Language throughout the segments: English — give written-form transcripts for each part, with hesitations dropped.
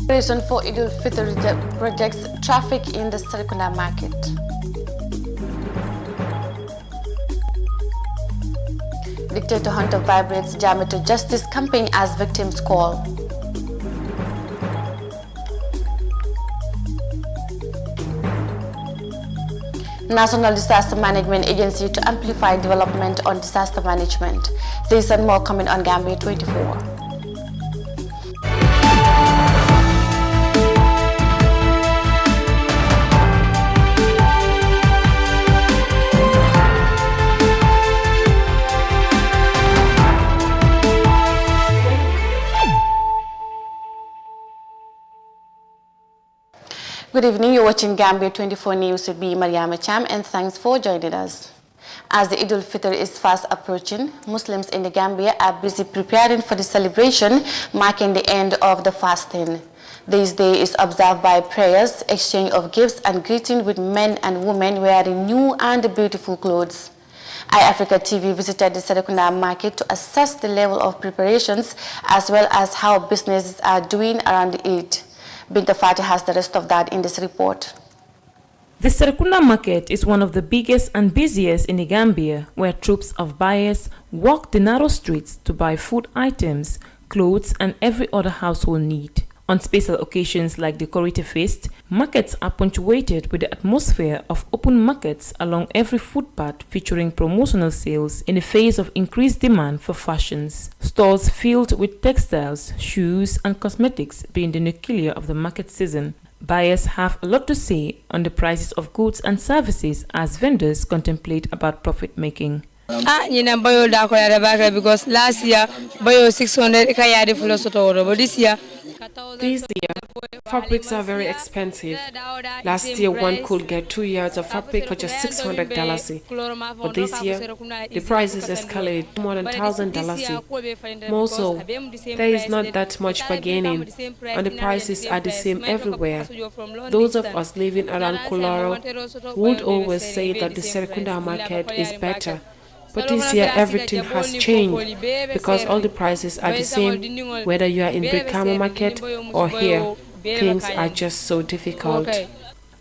Reason for Idul Fitr projects traffic in the Serekunda market. Dictator Hunter vibrates Jammeh to Justice campaign as victims call. National Disaster Management Agency to amplify development on disaster management. This and more coming on Gambia 24. Good evening, you're watching Gambia 24 News with me, Mariama Cham, and thanks for joining us. As the Idul Fitr is fast approaching, Muslims in the Gambia are busy preparing for the celebration, marking the end of the fasting. This day is observed by prayers, exchange of gifts, and greeting with men and women wearing new and beautiful clothes. iAfrica TV visited the Serekunda market to assess the level of preparations as well as how businesses are doing around the Eid. Binta Fati has the rest of that in this report. The Serekunda market is one of the biggest and busiest in the Gambia, where troops of buyers walk the narrow streets to buy food items, clothes, and every other household need. On special occasions like the Korite Feast, markets are punctuated with the atmosphere of open markets along every footpath, featuring promotional sales in the face of increased demand for fashions. Stalls filled with textiles, shoes, and cosmetics being the nucleus of the market season. Buyers have a lot to say on the prices of goods and services as vendors contemplate about profit making. Because last year, bayo 600 but this year, fabrics are very expensive. Last year, one could get 2 yards of fabric for just $600. But this year, the prices escalated to more than $1,000. More so, there is not that much bargaining, and the prices are the same everywhere. Those of us living around Kuloro would always say that the Serekunda market is better. But this year everything has changed because all the prices are the same, whether you are in Brikama market or here. Things are just so difficult.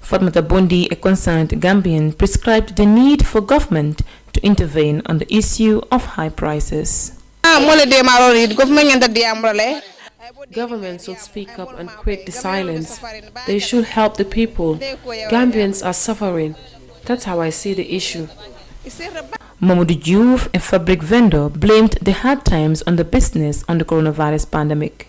Fatmata Bondi, a concerned Gambian, prescribed the need for government to intervene on the issue of high prices. Government should speak up and quit the silence. They should help the people. Gambians are suffering. That's how I see the issue. Mamadou Diouf, a fabric vendor, blamed the hard times on the business on the coronavirus pandemic.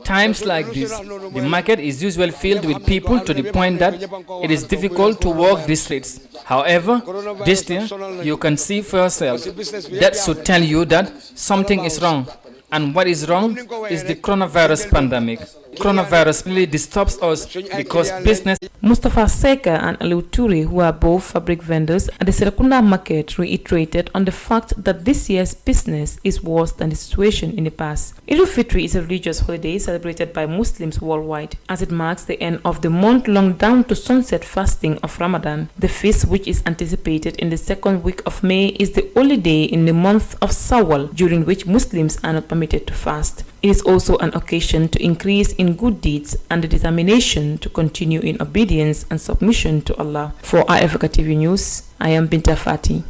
Times like this, the market is usually filled with people to the point that it is difficult to walk the streets. However, this year, you can see for yourself. That should tell you that something is wrong. And what is wrong is the coronavirus pandemic. Coronavirus really disturbs us because business. Mustafa Seka and Aliou Toure, who are both fabric vendors at the Serekunda market, reiterated on the fact that this year's business is worse than the situation in the past. Idul Fitr is a religious holiday celebrated by Muslims worldwide as it marks the end of the month-long down to sunset fasting of Ramadan. The feast, which is anticipated in the second week of May, is the only day in the month of Sawal during which Muslims are not permitted to fast. It is also an occasion to increase in good deeds and the determination to continue in obedience and submission to Allah. For iAfrica TV News, I am Binta Fati.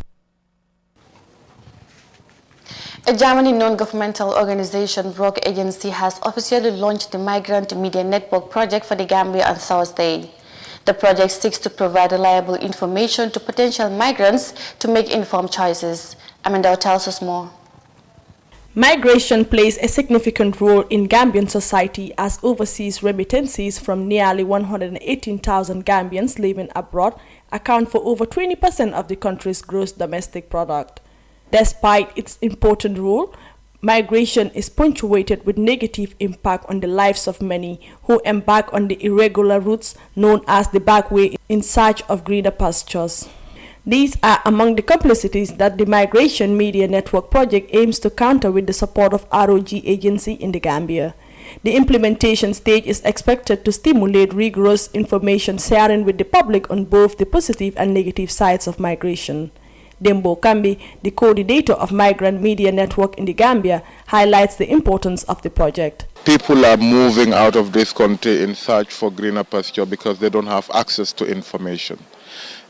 A Germany non-governmental organization, Rock Agency, has officially launched the Migrant Media Network project for the Gambia on Thursday. The project seeks to provide reliable information to potential migrants to make informed choices. Amanda tells us more. Migration plays a significant role in Gambian society as overseas remittances from nearly 118,000 Gambians living abroad account for over 20% of the country's gross domestic product. Despite its important role, migration is punctuated with negative impact on the lives of many who embark on the irregular routes known as the back way in search of greener pastures. These are among the complexities that the Migration Media Network project aims to counter with the support of ROG Agency in the Gambia. The implementation stage is expected to stimulate rigorous information sharing with the public on both the positive and negative sides of migration. Dembo Kambi, the coordinator of Migrant Media Network in the Gambia, highlights the importance of the project. People are moving out of this country in search for greener pasture because they don't have access to information.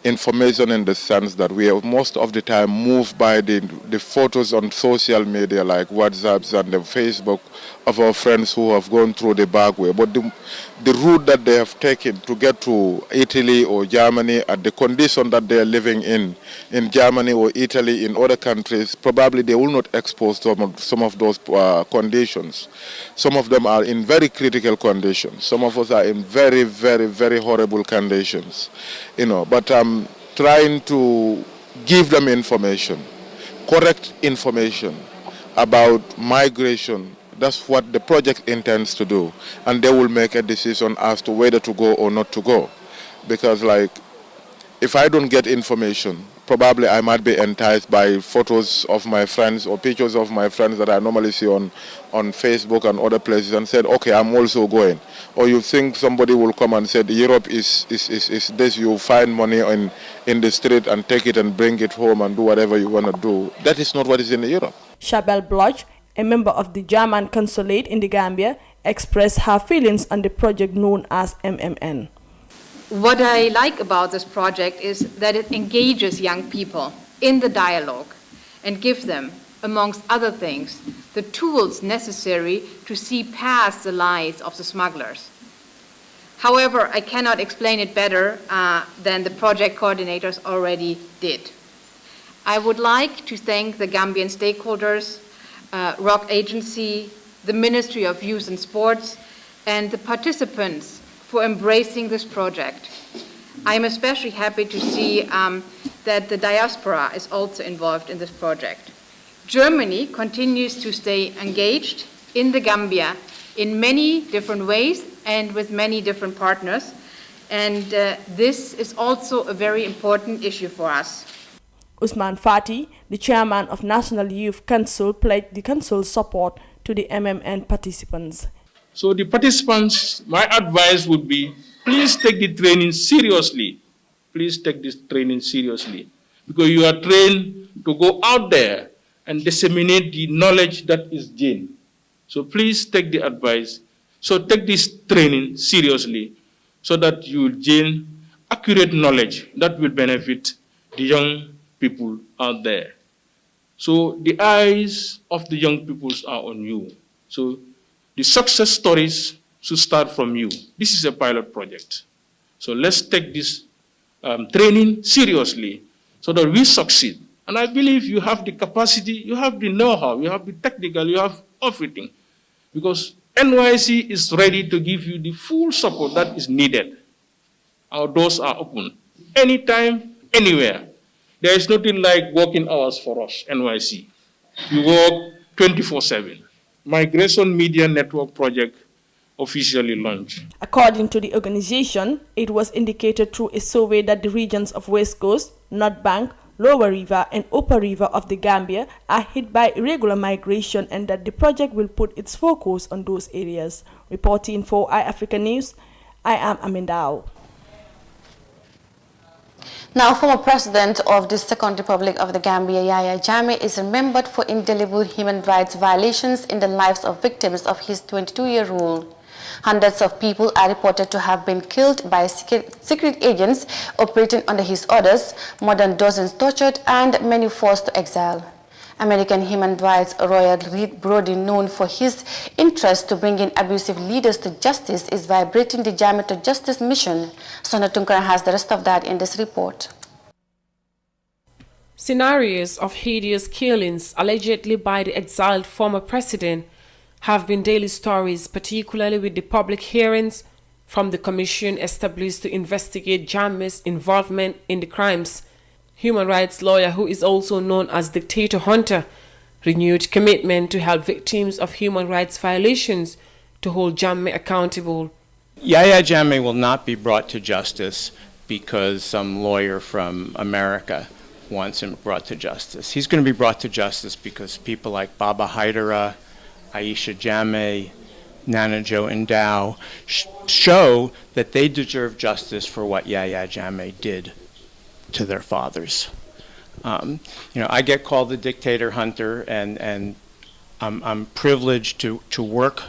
Information in the sense that we are most of the time moved by the photos on social media like WhatsApps and the Facebook of our friends who have gone through the back way. But the route that they have taken to get to Italy or Germany and the condition that they are living in Germany or Italy, in other countries, probably they will not expose some of those conditions. Some of them are in very critical conditions. Some of us are in very, very, very horrible conditions. But I'm trying to give them information, correct information about migration. That's what the project intends to do, and they will make a decision as to whether to go or not to go. Because if I don't get information, probably I might be enticed by photos of my friends or pictures of my friends that I normally see on Facebook and other places and said, okay, I'm also going. Or you think somebody will come and say, Europe is this, you find money in the street and take it and bring it home and do whatever you want to do. That is not what is in Europe. Shabelle Bloch, a member of the German consulate in the Gambia, expressed her feelings on the project known as MMN. What I like about this project is that it engages young people in the dialogue and gives them, amongst other things, the tools necessary to see past the lies of the smugglers. However, I cannot explain it better than the project coordinators already did. I would like to thank the Gambian stakeholders, ROC Agency, the Ministry of Youth and Sports, and the participants for embracing this project. I am especially happy to see that the diaspora is also involved in this project. Germany continues to stay engaged in the Gambia in many different ways and with many different partners, and this is also a very important issue for us. Usman Fati, the chairman of National Youth Council, pledged the council's support to the MMN participants. So the participants, my advice would be, please take the training seriously. Please take this training seriously. Because you are trained to go out there and disseminate the knowledge that is gained. So please take the advice. So take this training seriously so that you will gain accurate knowledge that will benefit the young people out there. So the eyes of the young people are on you. So the success stories should start from you. This is a pilot project. So let's take this training seriously so that we succeed. And I believe you have the capacity, you have the know-how, you have the technical, you have everything. Because NYC is ready to give you the full support that is needed. Our doors are open. Anytime, anywhere. There is nothing like working hours for us, NYC. We work 24/7. Migration Media Network project officially launched. According to the organization, it was indicated through a survey that the regions of West Coast, North Bank, Lower River and Upper River of the Gambia are hit by irregular migration and that the project will put its focus on those areas. Reporting for iAfrica News, I am Amindao. Now, former president of the Second Republic of the Gambia, Yaya Jammeh, is remembered for indelible human rights violations in the lives of victims of his 22-year rule. Hundreds of people are reported to have been killed by secret agents operating under his orders, more than dozens tortured, and many forced to exile. American human rights lawyer Reed Brody, known for his interest to bringing abusive leaders to justice, is vibrating the Jammeh to Justice mission. Sona Tunkara has the rest of that in this report. Scenarios of hideous killings allegedly by the exiled former president have been daily stories, particularly with the public hearings from the commission established to investigate Jammeh's involvement in the crimes. Human rights lawyer, who is also known as Dictator Hunter, renewed commitment to help victims of human rights violations to hold Jammeh accountable. Yaya Jammeh will not be brought to justice because some lawyer from America wants him brought to justice. He's going to be brought to justice because people like Baba Haidara, Aisha Jammeh, Nana Joe Ndow show that they deserve justice for what Yaya Jammeh did to their fathers. I get called the dictator hunter, and I'm privileged to work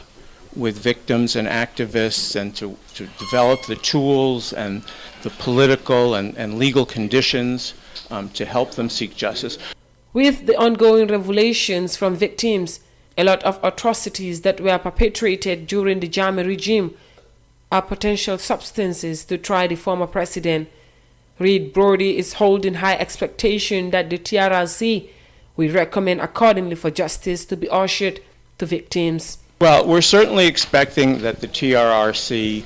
with victims and activists and to develop the tools and the political and legal conditions to help them seek justice. With the ongoing revelations from victims, a lot of atrocities that were perpetrated during the Jammeh regime are potential substances to try the former president. Reed Brody is holding high expectation that the TRRC will recommend accordingly for justice to be ushered to victims. Well, we're certainly expecting that the TRRC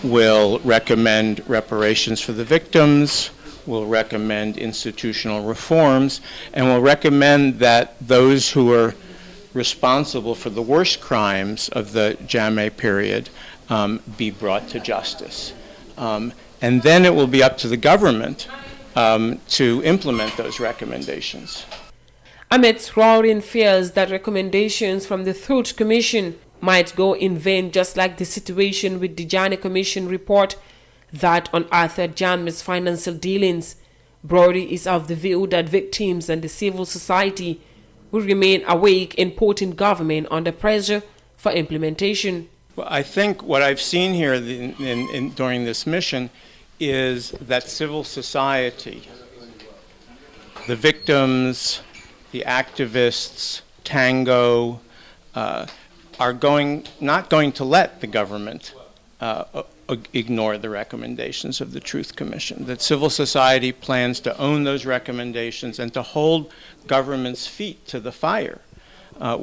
will recommend reparations for the victims, will recommend institutional reforms, and will recommend that those who are responsible for the worst crimes of the Jammeh period be brought to justice. And then it will be up to the government to implement those recommendations. Amidst roaring fears that recommendations from the Truth Commission might go in vain, just like the situation with the Jammeh Commission report that unearthed Jammeh's financial dealings, Brody is of the view that victims and the civil society will remain awake in putting government under pressure for implementation. Well, I think what I've seen here during this mission is that civil society, the victims, the activists, Tango, are not going to let the government ignore the recommendations of the Truth Commission. That civil society plans to own those recommendations and to hold government's feet to the fire.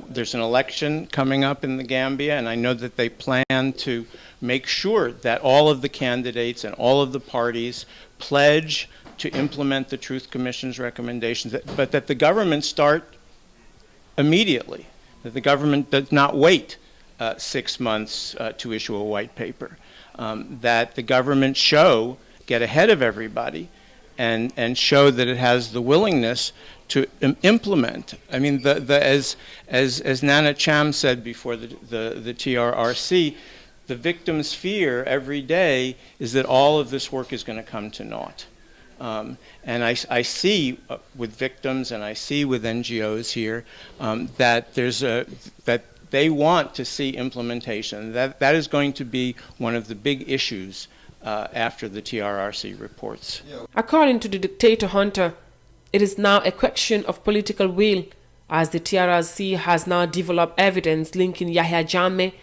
There's an election coming up in the Gambia, and I know that they plan to make sure that all of the candidates and all of the parties pledge to implement the Truth Commission's recommendations, but that the government start immediately, that the government does not wait 6 months to issue a white paper, that the government get ahead of everybody and show that it has the willingness to implement. I mean, as Nana Cham said before the TRRC, the victim's fear every day is that all of this work is going to come to naught. And I see with victims and I see with NGOs here that that they want to see implementation. That is going to be one of the big issues after the TRRC reports. According to the dictator hunter, it is now a question of political will, as the TRRC has now developed evidence linking Yahya Jammeh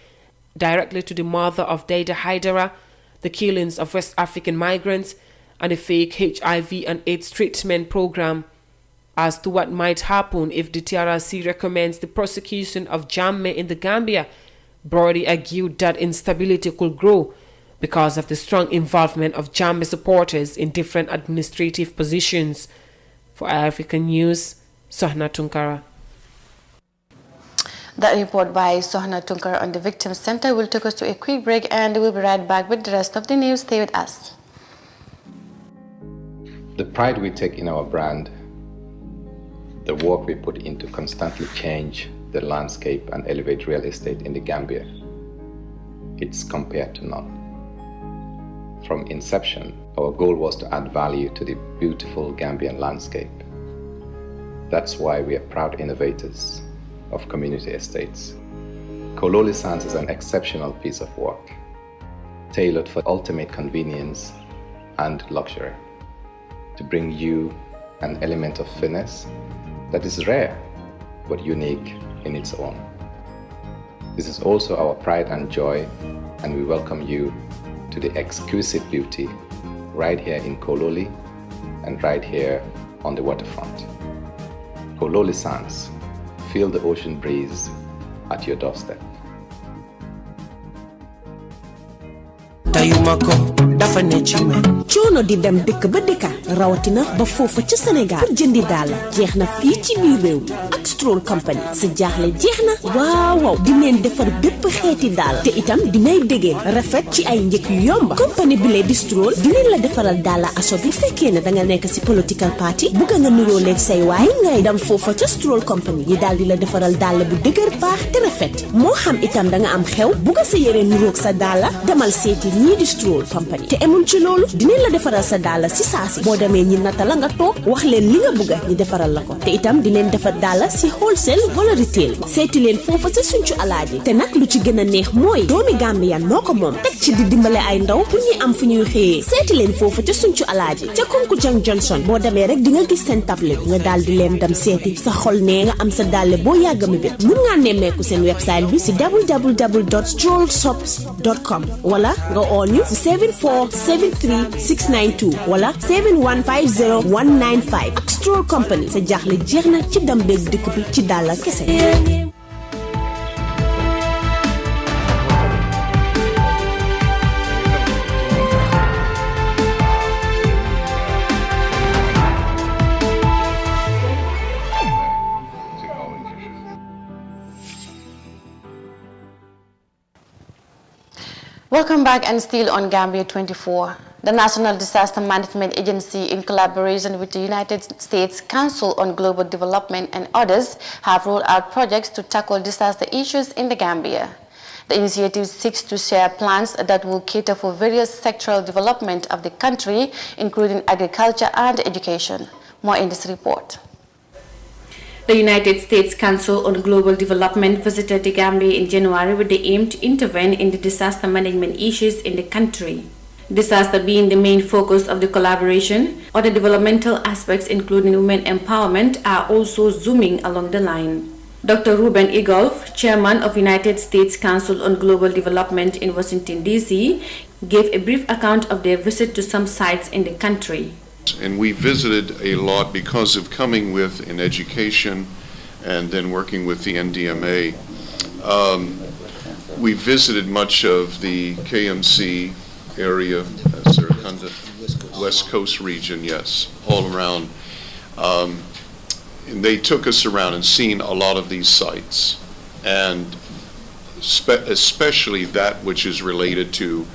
directly to the murder of Deida Haidara, the killings of West African migrants, and a fake HIV and AIDS treatment program. As to what might happen if the TRRC recommends the prosecution of Jammeh in the Gambia, Brody argued that instability could grow because of the strong involvement of Jammeh supporters in different administrative positions. For African News, Sohna Tunkara. That report by Sohna Tunkara on the Victims Center will take us to a quick break, and we'll be right back with the rest of the news. Stay with us. The pride we take in our brand, the work we put into constantly change the landscape and elevate real estate in the Gambia, it's compared to none. From inception, our goal was to add value to the beautiful Gambian landscape. That's why we are proud innovators of community estates. Kololi Sands is an exceptional piece of work, tailored for ultimate convenience and luxury, to bring you an element of finesse that is rare but unique in its own. This is also our pride and joy, and we welcome you to the exquisite beauty right here in Kololi and right here on the waterfront. Kololi Sands, feel the ocean breeze at your doorstep. dafa ne ci man coono di dem dëkk ba dëkka rawatina ba foofa ci Sénégal pour jëndi daal jeex na fii ci biir réew mi ak Stroll Company sa jaaxle jeex na waaw dineen defar bépp xeeti daal te itam dinay dégee rafet ci ay njëkk yu yomb compagnie bi lee di Stroll dineen la defaral daal aso bi fekkee ne danga nekk ci political party bugga nga nuroo leeg say waay ngay dem foofa ca Stroll Company yi daal di la defaral daal bu dëgër baax te rafet moo xam itam danga am xew bugga sa yére nuroog sa daal demal seeti ñii di Stroll Company te emuñ ci loolu dinañ la defaral sa daala si saasi boo demee ñi nata la nga toog wax leen li nga bëgga ñi defaral la ko te itam di leen defar daala si wholesale wala retail seeti leen foofa sa Suncu Alaaji te nag lu ci gën a neex mooy doomi Gambian moo ko moom teg ci di dimbale ay ndaw pour ñi am fu ñuy xëyee seeti leen foofa ca Suncu Alaaji ca Kunkujang Johnson boo demee rek di nga gis seen table nga daal di leen dem seeti sa xol nee nga am sa dalle boo yàgg mi bét mun ngaa nemmeeku seen website bi si www.strollshops.com wala nga oo ñu si 7473692 wala 7150195 ak Stroll Company sa jaaxle jeex na ci dem beeg dëkk bi ci dàlla kese. Welcome back, and still on Gambia 24. The National Disaster Management Agency, in collaboration with the United States Council on Global Development and others, have rolled out projects to tackle disaster issues in the Gambia. The initiative seeks to share plans that will cater for various sectoral development of the country, including agriculture and education. More in this report. The United States Council on Global Development visited the Gambia in January with the aim to intervene in the disaster management issues in the country. Disaster being the main focus of the collaboration, other developmental aspects including women empowerment are also zooming along the line. Dr. Ruben Egolf, chairman of United States Council on Global Development in Washington, D.C., gave a brief account of their visit to some sites in the country. And we visited a lot because of coming with an education and then working with the NDMA. We visited much of the KMC area, Sericunda, West Coast region, yes, all around. And they took us around and seen a lot of these sites, and especially that which is related to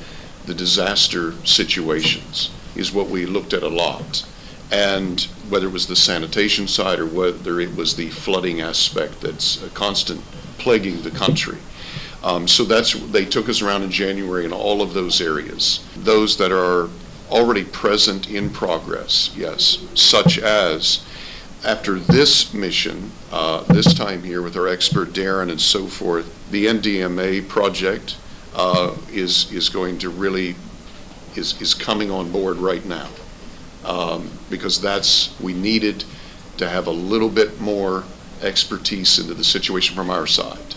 the disaster situations is what we looked at a lot. And whether it was the sanitation side or whether it was the flooding aspect that's a constant plaguing the country. So they took us around in January in all of those areas. Those that are already present in progress, yes, such as after this mission, this time here with our expert Darren and so forth, the NDMA project is going to really is coming on board right now, because we needed to have a little bit more expertise into the situation from our side.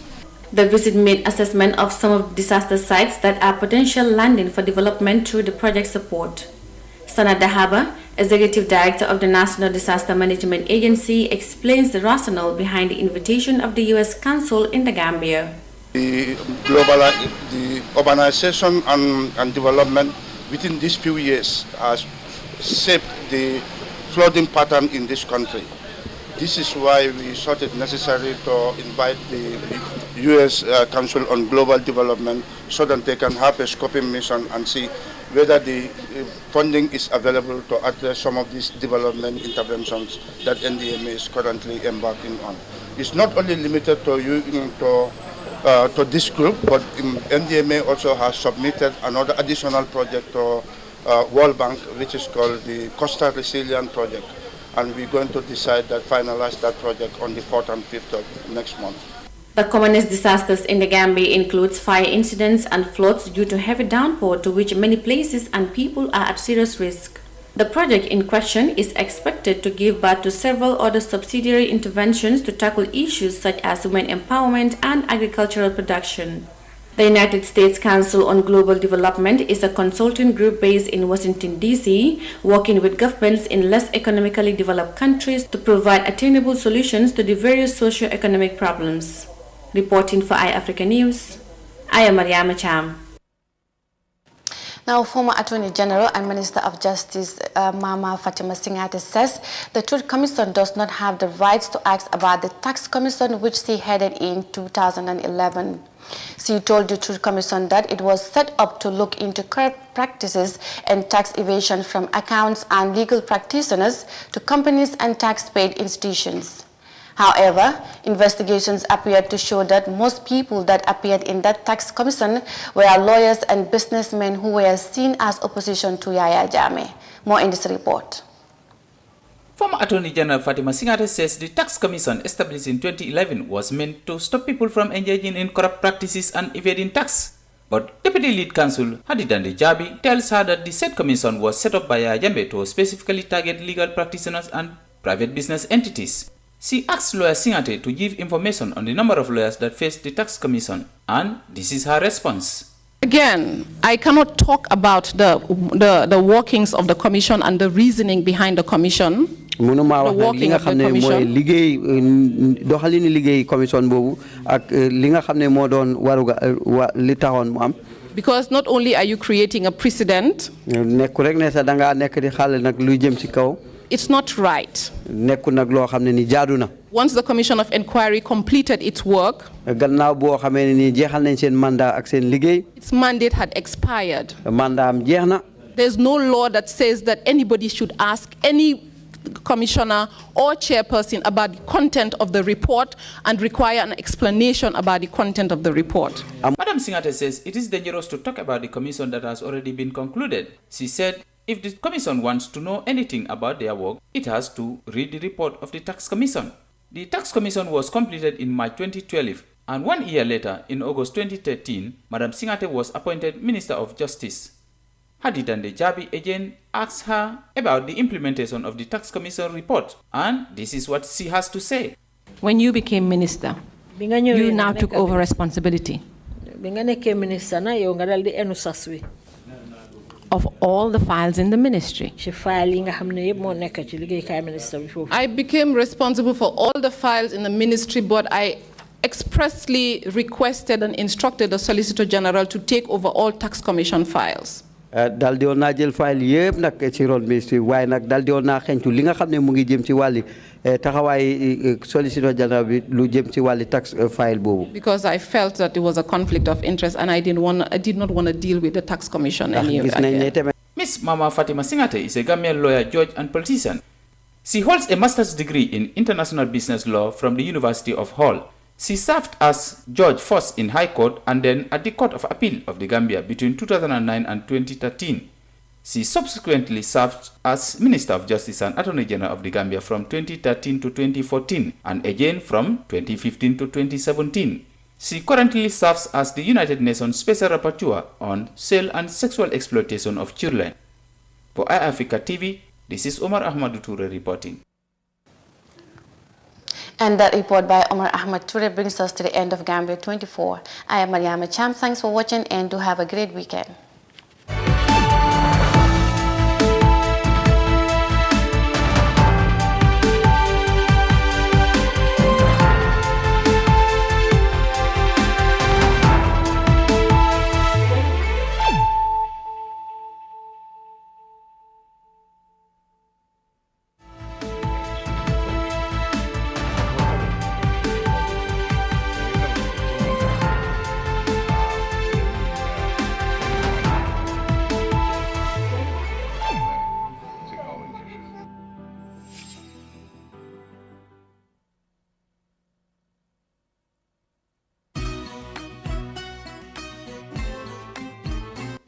The visit made assessment of some of the disaster sites that are potential landing for development through the project support. Sana Dahaba, Executive Director of the National Disaster Management Agency, explains the rationale behind the invitation of the U.S. Council in the Gambia. The urbanization and development within these few years has shaped the flooding pattern in this country. This is why we thought it necessary to invite the U.S. Council on Global Development so that they can have a scoping mission and see whether the funding is available to address some of these development interventions that NDMA is currently embarking on. It's not only limited to this group, but NDMA also has submitted another additional project to World Bank, which is called the Coastal Resilience Project. And we're going to decide that, finalize that project on the 4th and 5th of next month. The commonest disasters in the Gambia includes fire incidents and floods due to heavy downpour, to which many places and people are at serious risk. The project in question is expected to give birth to several other subsidiary interventions to tackle issues such as women empowerment and agricultural production. The United States Council on Global Development is a consulting group based in Washington, D.C., working with governments in less economically developed countries to provide attainable solutions to the various socio-economic problems. Reporting for iAfrica News, I am Mariama Cham. Now, former Attorney General and Minister of Justice Mama Fatima Singate says the Truth Commission does not have the rights to ask about the Tax Commission, which she headed in 2011. She told the Truth Commission that it was set up to look into corrupt practices and tax evasion from accountants and legal practitioners to companies and tax-paid institutions. However, investigations appeared to show that most people that appeared in that tax commission were lawyers and businessmen who were seen as opposition to Yaya Jammeh. More in this report. Former Attorney General Fatima Singate says the tax commission established in 2011 was meant to stop people from engaging in corrupt practices and evading tax. But Deputy Lead Counsel Hadidande Jabi tells her that the said commission was set up by Yaya Jammeh to specifically target legal practitioners and private business entities. She asked lawyer Singate to give information on the number of lawyers that faced the tax commission, and this is her response. Again, I cannot talk about the workings of the commission and the reasoning behind the commission. Mënuma wax nag li nga xam ne mooy liggéey doxalini liggéey commission boobu ak li nga xam ne moo doon waruga li taxoon mu am. Because not only are you creating a precedent, nekku rek ne sa da ngaa nekk di xale nag luy jëm ci kaw. It's not right. Nekku nag loo xam ne ni jaadu na. Once the Commission of Inquiry completed its work, gannaaw boo xamee ne ni jeexal nañ seen mandat ak seen liggéey. Its mandate had expired. Mandat am jeex na. There's no law that says that anybody should ask any commissioner or chairperson about the content of the report and require an explanation about the content of the report. Madam Singate says it is dangerous to talk about the commission that has already been concluded. She said if the commission wants to know anything about their work, it has to read the report of the tax commission. The tax commission was completed in March 2012, and 1 year later, in August 2013, Madam Singate was appointed Minister of Justice. Hadidande Jabi again asked her about the implementation of the tax commission report, and this is what she has to say. When you became minister, you now took over responsibility of all the files in the ministry. I became responsible for all the files in the ministry, but I expressly requested and instructed the Solicitor General to take over all tax commission files. Dal di woon naa jël file yëpp nag ci ron ministre waaye nag dal di woon naa xeeñtu li nga xam ne mu ngi jëm ci wàlli taxawaay Solicitor General bi lu jëm ci wàlli tax file boobu. Because I felt that it was a conflict of interest and I did not want to deal with the tax commission anymore. Miss Mama Fatima Singate is a Gambian lawyer, judge and politician. She holds a master's degree in international business law from the University of Hull. She served as judge first in High Court and then at the Court of Appeal of the Gambia between 2009 and 2013. She subsequently served as Minister of Justice and Attorney General of the Gambia from 2013 to 2014 and again from 2015 to 2017. She currently serves as the United Nations Special Rapporteur on sale and sexual exploitation of children. For iAfrica TV, this is Omar Ahmadu Toure reporting. And that report by Omar Ahmad Toure brings us to the end of Gambia 24. I am Mariama Cham. Thanks for watching and do have a great weekend.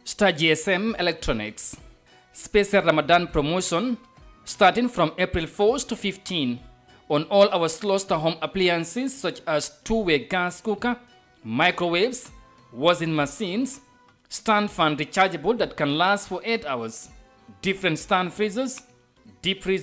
Star GSM Electronics. Special Ramadan promotion starting from April 4th to 15 on all our Sloster home appliances such as two-way gas cooker, microwaves, washing machines, stand fan rechargeable that can last for 8 hours, different stand freezers, deep freezer,